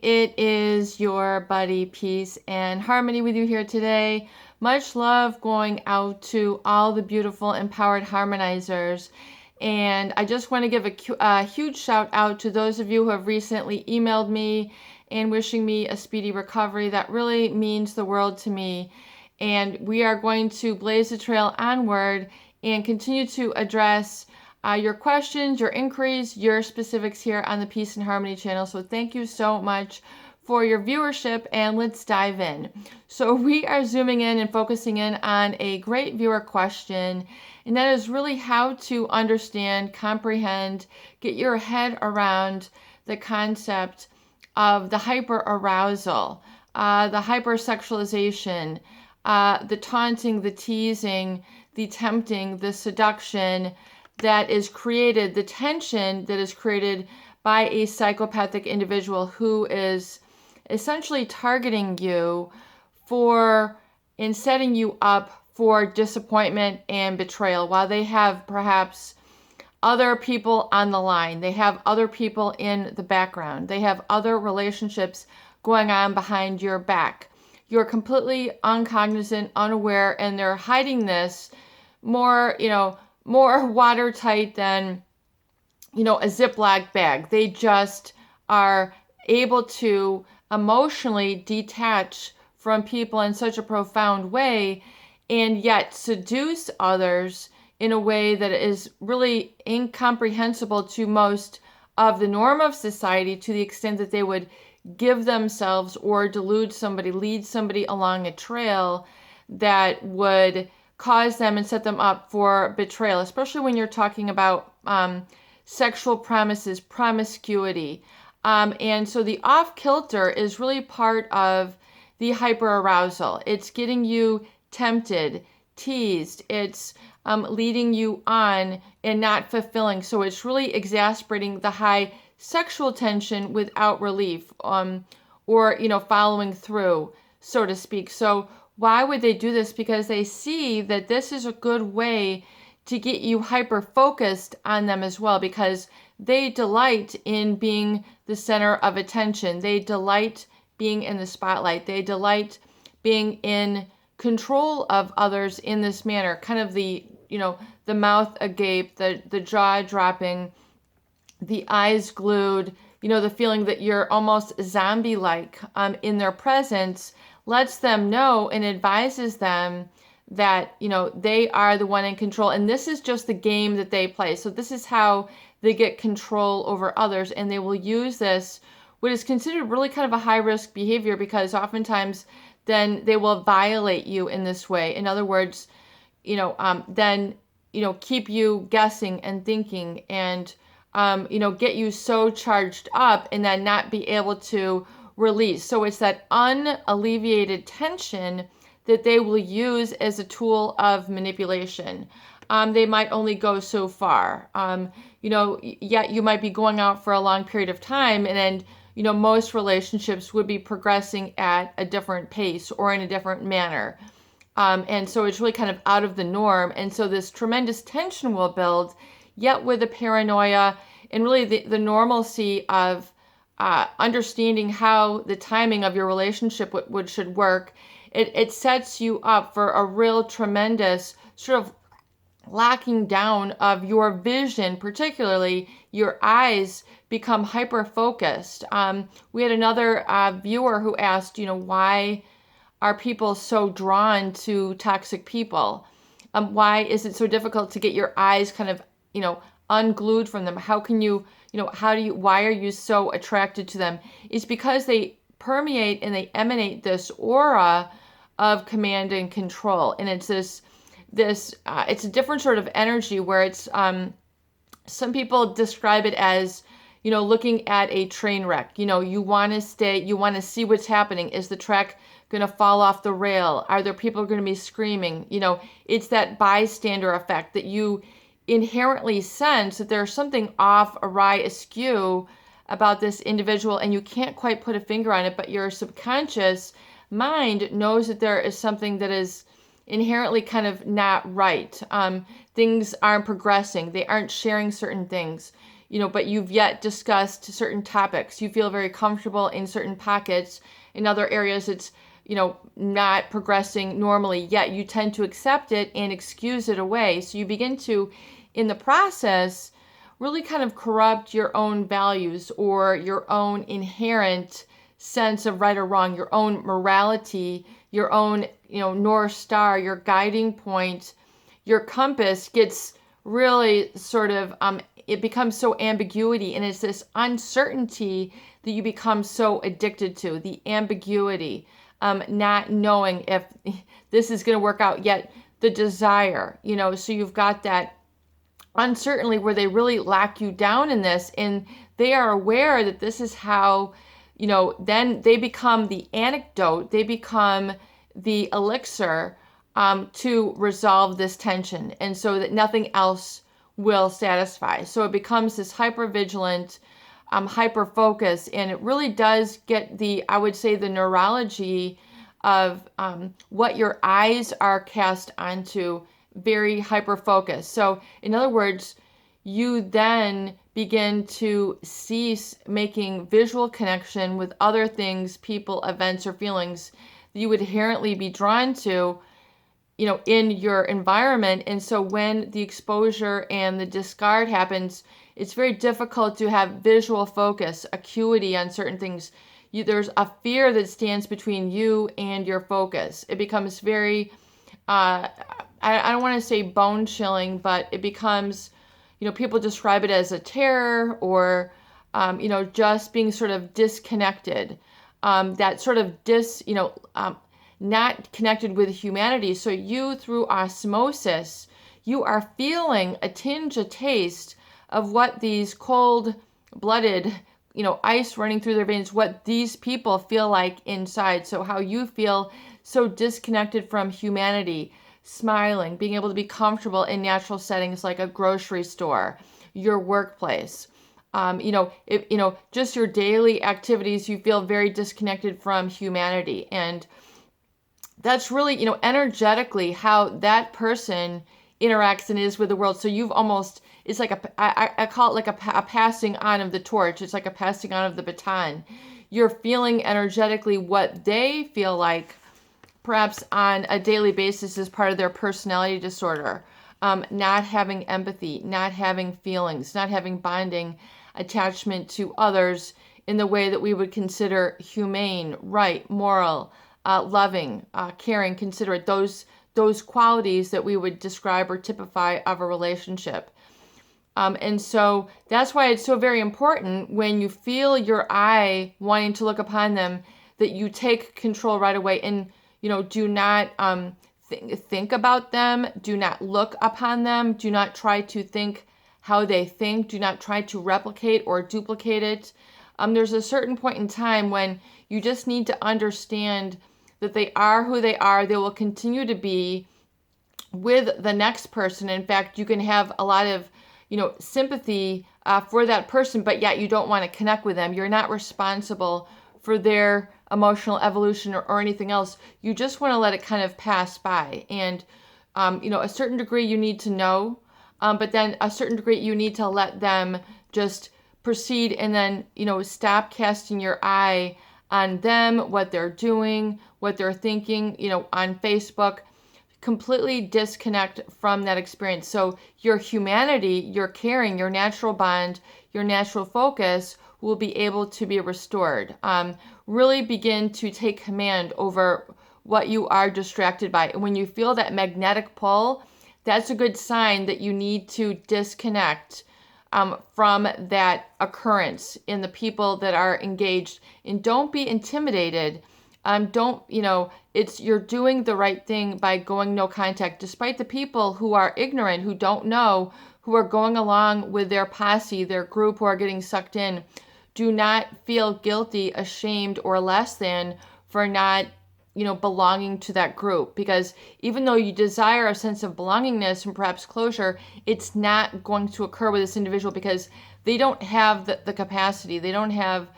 it is your buddy Peace and Harmony with you here today. Much love going out to all the beautiful empowered harmonizers. And I just want to give a huge shout out to those of you who have recently emailed me and wishing me a speedy recovery. That really means the world to me. And we are going to blaze a trail onward and continue to address your questions, your inquiries, your specifics here on the Peace and Harmony channel. So thank you so much for your viewership, and let's dive in. So we are zooming in and focusing in on a great viewer question, and that is really how to understand, comprehend, get your head around the concept of the hyper-arousal, the hypersexualization, the taunting, the teasing, the tempting, the seduction that is created, the tension that is created by a psychopathic individual who is essentially targeting you and setting you up for disappointment and betrayal while they have perhaps other people on the line. They have other people in the background. They have other relationships going on behind your back. You're completely uncognizant, unaware, and they're hiding this more watertight than, a Ziploc bag. They just are able to emotionally detach from people in such a profound way and yet seduce others in a way that is really incomprehensible to most of the norm of society, to the extent that they would give themselves or delude somebody, lead somebody along a trail that would cause them and set them up for betrayal, especially when you're talking about sexual promises, promiscuity. And so the off-kilter is really part of the hyper-arousal. It's getting you tempted, teased. It's leading you on and not fulfilling. So it's really exasperating the high sexual tension without relief or following through, so to speak. So why would they do this? Because they see that this is a good way to get you hyper-focused on them as well, because they delight in being the center of attention. They delight being in the spotlight. They delight being in control of others in this manner, kind of the mouth agape, the jaw dropping, the eyes glued, the feeling that you're almost zombie-like in their presence, lets them know and advises them that, they are the one in control. And this is just the game that they play. So this is how they get control over others. And they will use this, what is considered really kind of a high-risk behavior, because oftentimes then they will violate you in this way. In other words, then, keep you guessing and thinking and, get you so charged up and then not be able to release. So it's that unalleviated tension that they will use as a tool of manipulation. They might only go so far. Yet you might be going out for a long period of time, and then, most relationships would be progressing at a different pace or in a different manner. And so it's really kind of out of the norm. And so this tremendous tension will build, yet with the paranoia and really the normalcy of understanding how the timing of your relationship should work. It sets you up for a real tremendous sort of locking down of your vision, particularly your eyes become hyper-focused. We had another viewer who asked, why are people so drawn to toxic people? Why is it so difficult to get your eyes kind of, unglued from them? How can you, why are you so attracted to them? It's because they permeate and they emanate this aura of command and control. And it's it's a different sort of energy where it's, some people describe it as, looking at a train wreck. You want to see what's happening. Is the track going to fall off the rail? Are there people going to be screaming? It's that bystander effect that you inherently sense that there's something off, awry, askew about this individual, and you can't quite put a finger on it, but your subconscious mind knows that there is something that is inherently kind of not right. Things aren't progressing. They aren't sharing certain things. but you've yet discussed certain topics. You feel very comfortable in certain pockets. In other areas, it's, not progressing normally, yet you tend to accept it and excuse it away. So you begin to, in the process, really kind of corrupt your own values or your own inherent sense of right or wrong, your own morality, your own, North Star, your guiding point, your compass gets really sort of, it becomes so ambiguity, and it's this uncertainty that you become so addicted to, the ambiguity, not knowing if this is going to work out, yet the desire, so you've got that uncertainty where they really lock you down in this, and they are aware that this is how, then they become the antidote, they become the elixir to resolve this tension, and so that nothing else will satisfy. So it becomes this hyper-vigilant, hyper-focus, and it really does get I would say, the neurology of what your eyes are cast onto, very hyper-focused. So in other words, you then begin to cease making visual connection with other things, people, events, or feelings that you would inherently be drawn to, in your environment. And so when the exposure and the discard happens, it's very difficult to have visual focus, acuity on certain things. There's a fear that stands between you and your focus. It becomes very, I don't want to say bone chilling, but it becomes, people describe it as a terror or, just being sort of disconnected. That sort of not connected with humanity. So you, through osmosis, you are feeling a taste of what these cold-blooded, ice running through their veins, what these people feel like inside. So how you feel so disconnected from humanity, smiling, being able to be comfortable in natural settings like a grocery store, your workplace. Just your daily activities, you feel very disconnected from humanity. And that's really, energetically how that person interacts and is with the world. So you've almost, it's like I call it like a passing on of the torch. It's like a passing on of the baton. You're feeling energetically what they feel like, perhaps on a daily basis, as part of their personality disorder. Not having empathy, not having feelings, not having bonding attachment to others in the way that we would consider humane, right, moral, loving, caring, considerate, those qualities that we would describe or typify of a relationship. And so that's why it's so very important when you feel your eye wanting to look upon them, that you take control right away and, do not think about them, do not look upon them, do not try to think how they think, do not try to replicate or duplicate it. There's a certain point in time when you just need to understand that they are who they are. They will continue to be with the next person. In fact, you can have a lot of, sympathy for that person, but yet you don't want to connect with them. You're not responsible for their emotional evolution or anything else. You just want to let it kind of pass by. And, a certain degree you need to know, but then a certain degree you need to let them just proceed, and then, stop casting your eye on them, what they're doing, what they're thinking, on Facebook. Completely disconnect from that experience. So your humanity, your caring, your natural bond, your natural focus will be able to be restored. Really begin to take command over what you are distracted by. And when you feel that magnetic pull, that's a good sign that you need to disconnect from that occurrence in the people that are engaged. And don't be intimidated. You're doing the right thing by going no contact, despite the people who are ignorant, who don't know, who are going along with their posse, their group, who are getting sucked in. Do not feel guilty, ashamed, or less than for not, belonging to that group. Because even though you desire a sense of belongingness and perhaps closure, it's not going to occur with this individual because they don't have the capacity. They don't have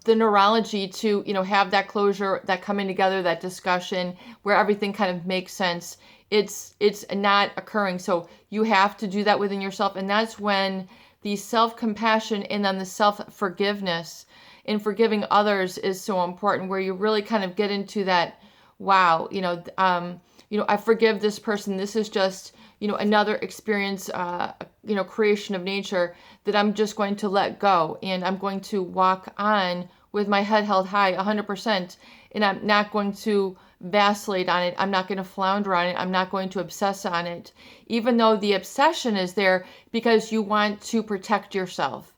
the neurology to, have that closure, that coming together, that discussion where everything kind of makes sense. It's not occurring. So you have to do that within yourself. And that's when the self-compassion and then the self-forgiveness. And forgiving others is so important, where you really kind of get into that, wow, I forgive this person. This is just, another experience, creation of nature that I'm just going to let go, and I'm going to walk on with my head held high 100%, and I'm not going to vacillate on it. I'm not going to flounder on it. I'm not going to obsess on it, even though the obsession is there because you want to protect yourself.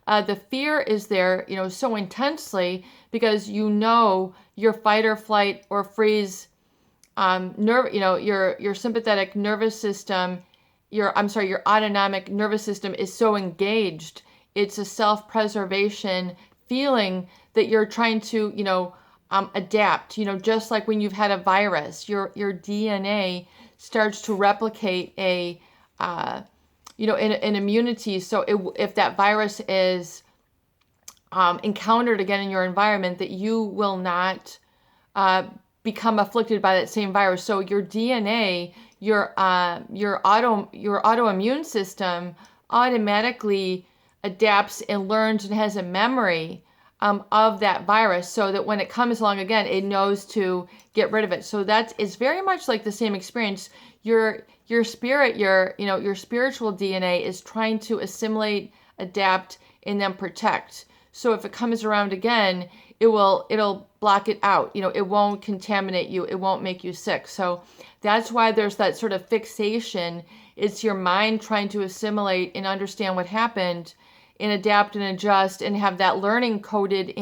The fear is there, so intensely because your fight or flight or freeze your sympathetic nervous system, your autonomic nervous system is so engaged. It's a self-preservation feeling that you're trying to, adapt. Just like when you've had a virus, your DNA starts to replicate an immunity. So if that virus is encountered again in your environment, that you will not become afflicted by that same virus. So your DNA, your autoimmune system automatically adapts and learns and has a memory of that virus, so that when it comes along again, it knows to get rid of it. So it's very much like the same experience. Your spirit, your spiritual DNA is trying to assimilate, adapt, and then protect. So if it comes around again, it'll block it out. It won't contaminate you. It won't make you sick. So that's why there's that sort of fixation. It's your mind trying to assimilate and understand what happened and adapt and adjust and have that learning coded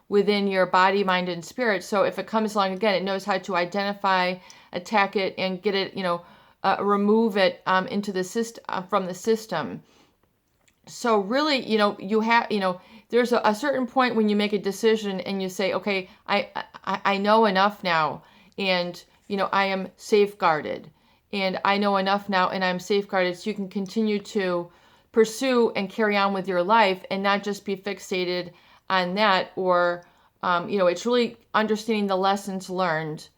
within your body, mind, and spirit. So if it comes along again, it knows how to identify, attack it, and get it, remove it into the system, from the system. So really, you have, there's a certain point when you make a decision and you say, okay, I know enough now, and, I am safeguarded, and I know enough now, and I'm safeguarded, so you can continue to pursue and carry on with your life and not just be fixated on that, or, it's really understanding the lessons learned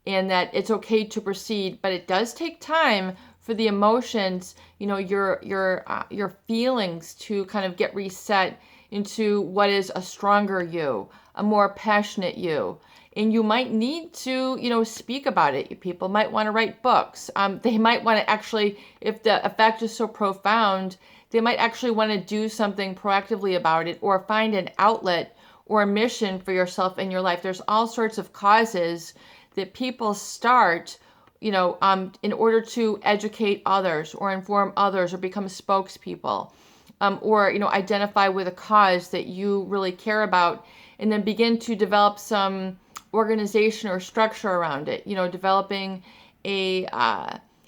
and that it's okay to proceed, but it does take time for the emotions, your feelings to kind of get reset into what is a stronger you, a more passionate you. And you might need to, speak about it. People might want to write books. They might want to actually, if the effect is so profound, they might actually want to do something proactively about it, or find an outlet or a mission for yourself in your life. There's all sorts of causes that people start, in order to educate others or inform others or become spokespeople, or, identify with a cause that you really care about, and then begin to develop some organization or structure around it, developing a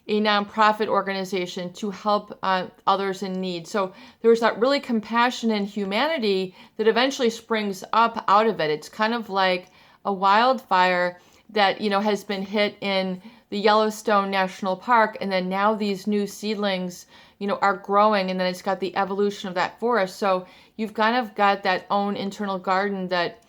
nonprofit organization to help others in need. So there's that really compassion and humanity that eventually springs up out of it. It's kind of like a wildfire that, has been hit in the Yellowstone National Park, and then now these new seedlings, are growing, and then it's got the evolution of that forest. So you've kind of got that own internal garden that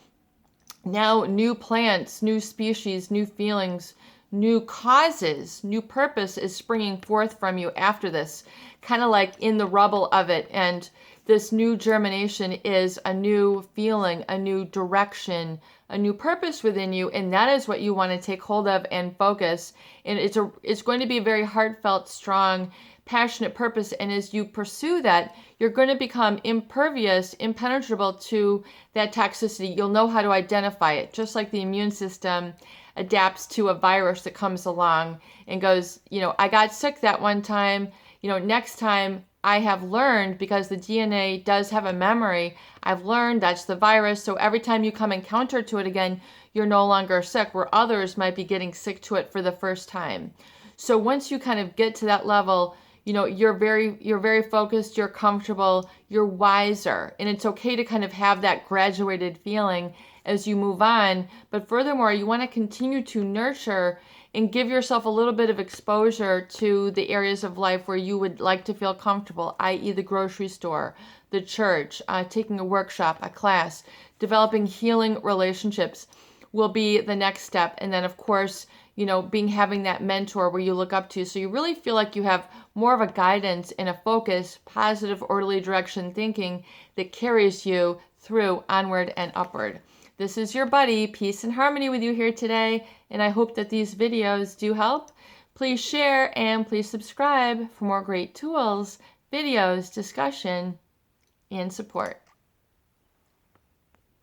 now new plants, new species, new feelings, new causes, new purpose is springing forth from you after this, kind of like in the rubble of it. And this new germination is a new feeling, a new direction, a new purpose within you, and that is what you want to take hold of and focus. And it's going to be a very heartfelt, strong, passionate purpose. And as you pursue that, you're going to become impervious, impenetrable to that toxicity. You'll know how to identify it, just like the immune system adapts to a virus that comes along and goes, I got sick that one time, next time I have learned, because the DNA does have a memory, I've learned that's the virus. So every time you come encounter to it again, you're no longer sick, where others might be getting sick to it for the first time. So once you kind of get to that level, you're very focused, you're comfortable, you're wiser, and it's okay to kind of have that graduated feeling as you move on. But furthermore, you want to continue to nurture and give yourself a little bit of exposure to the areas of life where you would like to feel comfortable, i.e. the grocery store, the church, taking a workshop, a class, developing healing relationships. will be the next step. And then, of course, you know, having that mentor where you look up to. So you really feel like you have more of a guidance and a focus, positive, orderly direction thinking that carries you through onward and upward. This is your buddy, Peace and Harmony, with you here today. And I hope that these videos do help. Please share and please subscribe for more great tools, videos, discussion, and support.